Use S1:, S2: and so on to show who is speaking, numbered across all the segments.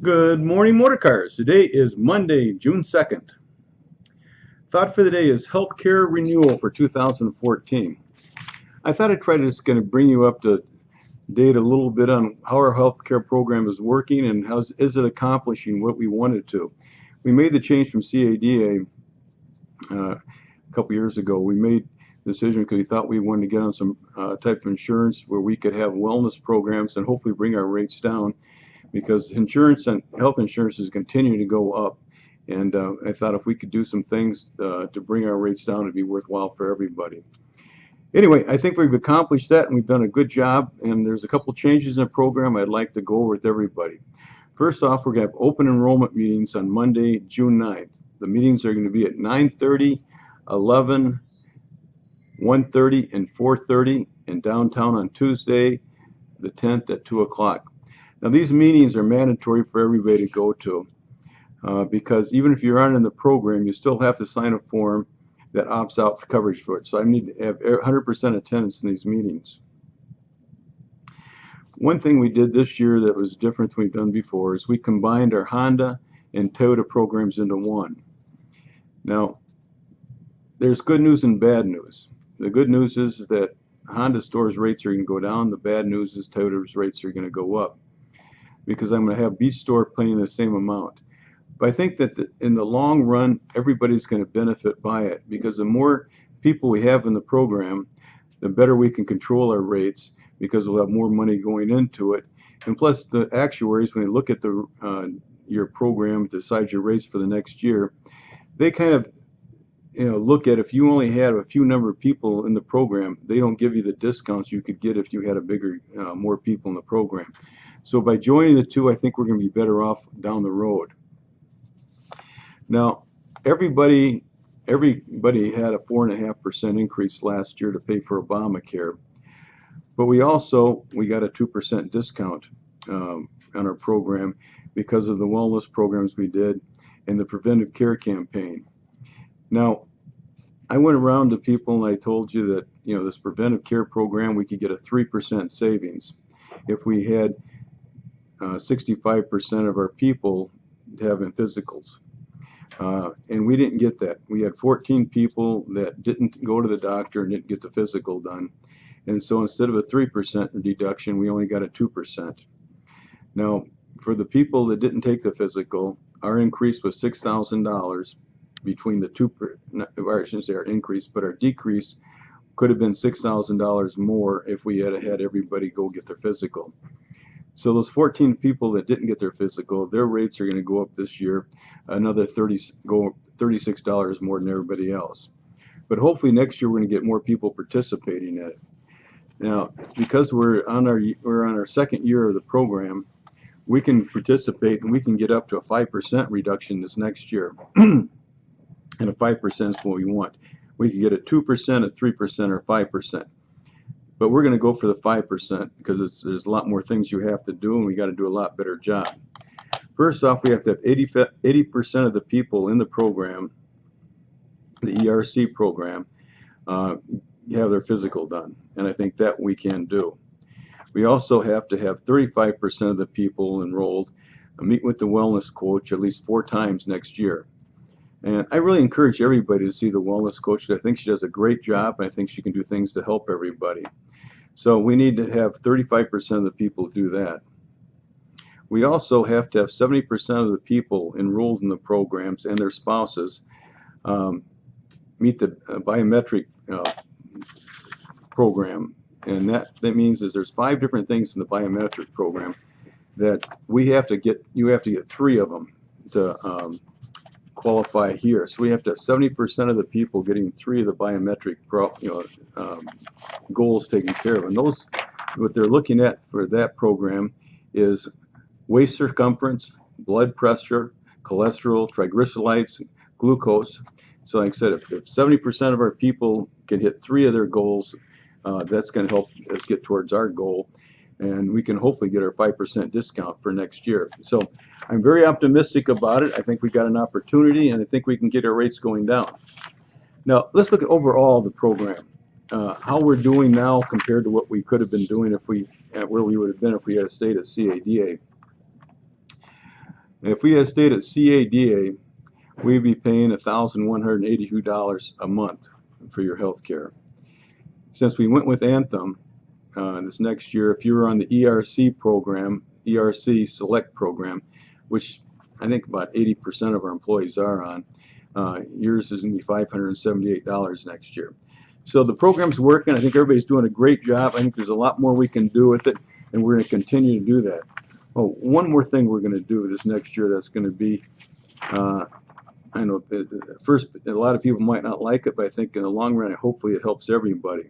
S1: Good morning, Motorcars. Today is Monday, June 2nd. Thought for the day is healthcare renewal for 2014. I thought I'd try to just going to bring you up to date a little bit on how our healthcare program is working and how is it accomplishing what we wanted to. We made the change from CADA a couple years ago. We made the decision because we thought we wanted to get on some type of insurance where we could have wellness programs and hopefully bring our rates down, because insurance and health insurance is continuing to go up, and I thought if we could do some things to bring our rates down, it'd be worthwhile for everybody. Anyway, I think we've accomplished that and we've done a good job, and there's a couple changes in the program I'd like to go over with everybody. First off, we're going to have open enrollment meetings on Monday, June 9th. The meetings are going to be at 9:30, 11, 1:30, and 4:30 in downtown on Tuesday, the 10th at 2 o'clock. Now, these meetings are mandatory for everybody to go to because even if you aren't in the program, you still have to sign a form that opts out for coverage for it. So I need to have 100% attendance in these meetings. One thing we did this year that was different than we've done before is we combined our Honda and Toyota programs into one. Now, there's good news and bad news. The good news is that Honda stores' rates are going to go down. The bad news is Toyota's rates are going to go up, because I'm going to have each store paying the same amount. But I think that in the long run, everybody's going to benefit by it, because the more people we have in the program, the better we can control our rates, because we'll have more money going into it. And plus, the actuaries, when they look at your program, decide your rates for the next year, they kind of look at, if you only had a few number of people in the program, they don't give you the discounts you could get if you had a bigger, more people in the program. So by joining the two, I think we're going to be better off down the road. Now, everybody had a 4.5% increase last year to pay for Obamacare, but we got a 2% discount on our program because of the wellness programs we did and the preventive care campaign. Now, I went around to people and I told you that this preventive care program, we could get a 3% savings if we had 65% of our people having physicals. And we didn't get that. We had 14 people that didn't go to the doctor and didn't get the physical done. And so instead of a 3% deduction, we only got a 2%. Now, for the people that didn't take the physical, our increase was $6,000 between the two, or I shouldn't say our increase, but our decrease could have been $6,000 more if we had everybody go get their physical. So those 14 people that didn't get their physical, their rates are going to go up this year another $36 more than everybody else. But hopefully next year we're going to get more people participating in it. Now, because we're on our second year of the program, we can participate and we can get up to a 5% reduction this next year. And a 5% is what we want. We can get a 2%, a 3%, or 5%. But we're going to go for the 5% because there's a lot more things you have to do, and we got to do a lot better job. First off, we have to have 80% of the people in the program, the ERC program, have their physical done, and I think that we can do. We also have to have 35% of the people enrolled meet with the wellness coach at least 4 times next year. And I really encourage everybody to see the wellness coach. I think she does a great job, and I think she can do things to help everybody. So we need to have 35% of the people do that. We also have to have 70% of the people enrolled in the programs and their spouses meet the biometric program. And that means is there's 5 different things in the biometric program that you have to get 3 of them to qualify here. So we have to have 70% of the people getting 3 of the biometric goals taken care of. And those, what they're looking at for that program is waist circumference, blood pressure, cholesterol, triglycerides, glucose. So like I said, if 70% of our people can hit 3 of their goals, that's going to help us get towards our goal, and we can hopefully get our 5% discount for next year. So I'm very optimistic about it. I think we got an opportunity, and I think we can get our rates going down. Now, let's look at overall the program. How we're doing now compared to what we could have been doing if where we would have been if we had stayed at CADA. If we had stayed at CADA, we'd be paying $1,182 a month for your health care. Since we went with Anthem this next year, if you were on the ERC program, ERC Select program, which I think about 80% of our employees are on, yours is going to be $578 next year. So the program's working. I think everybody's doing a great job. I think there's a lot more we can do with it, and we're going to continue to do that. Oh, one more thing we're going to do this next year that's going to be, I know at first a lot of people might not like it, but I think in the long run, hopefully it helps everybody.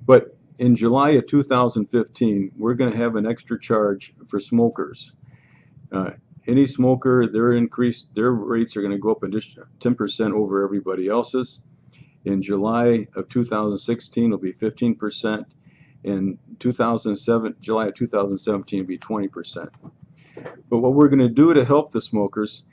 S1: But in July of 2015, we're going to have an extra charge for smokers. Any smoker, their rates are going to go up 10% over everybody else's. In July of 2016, it'll be 15%. In July of 2017, it'll be 20%. But what we're going to do to help the smokers,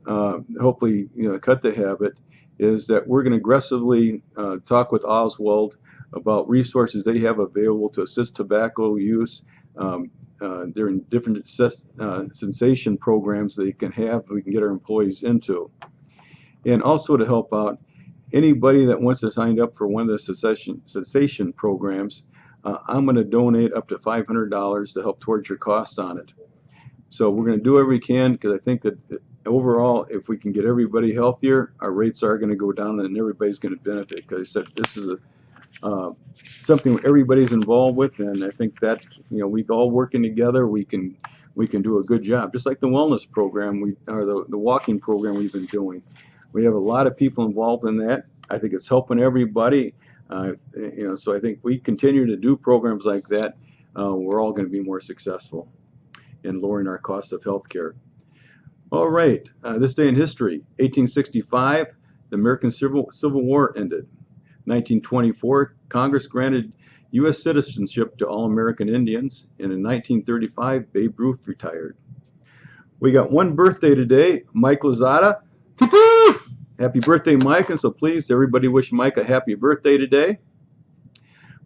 S1: hopefully, cut the habit, is that we're going to aggressively talk with Oswald about resources they have available to assist tobacco use. They're in different cessation programs we can get our employees into. And also to help out anybody that wants to sign up for one of the cessation programs, I'm going to donate up to $500 to help towards your cost on it. So we're going to do whatever we can, because I think that overall, if we can get everybody healthier, our rates are going to go down and everybody's going to benefit, because I said this is something everybody's involved with, and I think that we all working together, we can do a good job. Just like the wellness program, or the walking program we've been doing. We have a lot of people involved in that. I think it's helping everybody. So I think we continue to do programs like that, we're all going to be more successful in lowering our cost of health care. All right, this day in history: 1865, the American Civil War ended. 1924, Congress granted U.S. citizenship to all American Indians, and in 1935, Babe Ruth retired. We got one birthday today, Mike Lozada. Happy birthday, Mike, and so please, everybody wish Mike a happy birthday today.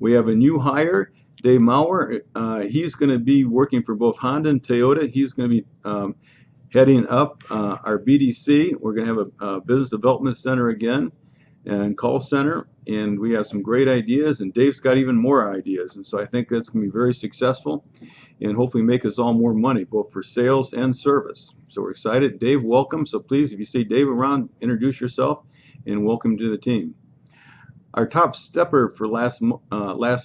S1: We have a new hire, Dave Maurer. He's going to be working for both Honda and Toyota. He's going to be heading up our BDC. We're going to have a business development center again and call center, and we have some great ideas, and Dave's got even more ideas, and so I think that's going to be very successful and hopefully make us all more money, both for sales and service. So we're excited. Dave, welcome. So please, if you see Dave around, introduce yourself and welcome to the team. Our top stepper for last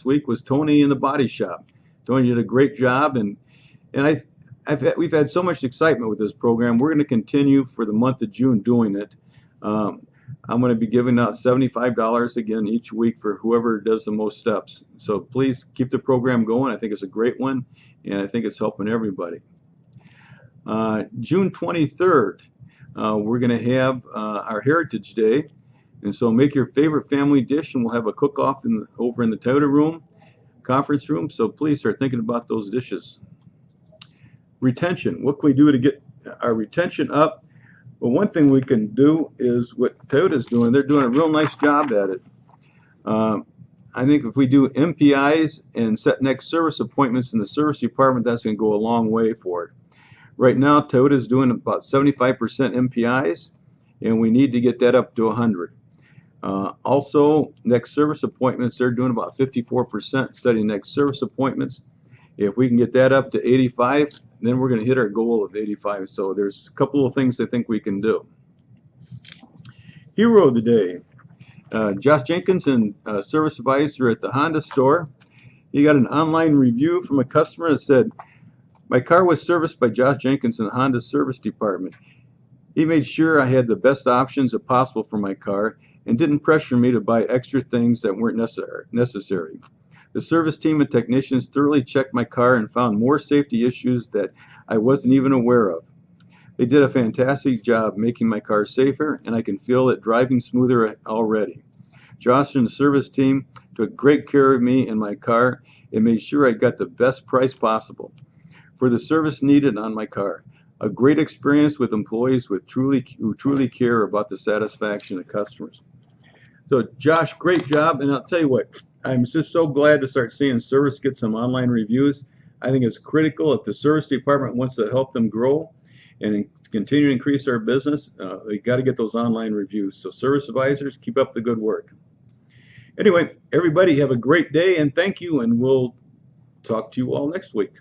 S1: week was Tony in the body shop. Tony did a great job, and we've had so much excitement with this program. We're going to continue for the month of June doing it. I'm going to be giving out $75 again each week for whoever does the most steps. So please keep the program going. I think it's a great one, and I think it's helping everybody. June 23rd, we're going to have our Heritage Day, and so make your favorite family dish, and we'll have a cook-off over in the Toyota room, conference room. So please start thinking about those dishes. Retention. What can we do to get our retention up? Well, one thing we can do is what Toyota's doing. They're doing a real nice job at it. I think if we do MPIs and set next service appointments in the service department, that's going to go a long way for it. Right now, Toyota's doing about 75% MPIs, and we need to get that up to 100. Also, next service appointments, they're doing about 54% setting next service appointments. If we can get that up to 85, then we're going to hit our goal of 85. So there's a couple of things I think we can do. Hero of the day, Josh Jenkins, and service advisor at the Honda store. He got an online review from a customer that said, "My car was serviced by Josh Jenkins in the Honda service department. He made sure I had the best options possible for my car and didn't pressure me to buy extra things that weren't necessary. The service team and technicians thoroughly checked my car and found more safety issues that I wasn't even aware of. They did a fantastic job making my car safer, and I can feel it driving smoother already. Josh and the service team took great care of me and my car and made sure I got the best price possible for the service needed on my car. A great experience with employees who truly care about the satisfaction of customers." So Josh, great job, and I'll tell you what, I'm just so glad to start seeing service get some online reviews. I think it's critical if the service department wants to help them grow. and continue to increase our business, we got to get those online reviews. So service advisors, keep up the good work. Anyway, everybody have a great day, and thank you, and we'll talk to you all next week.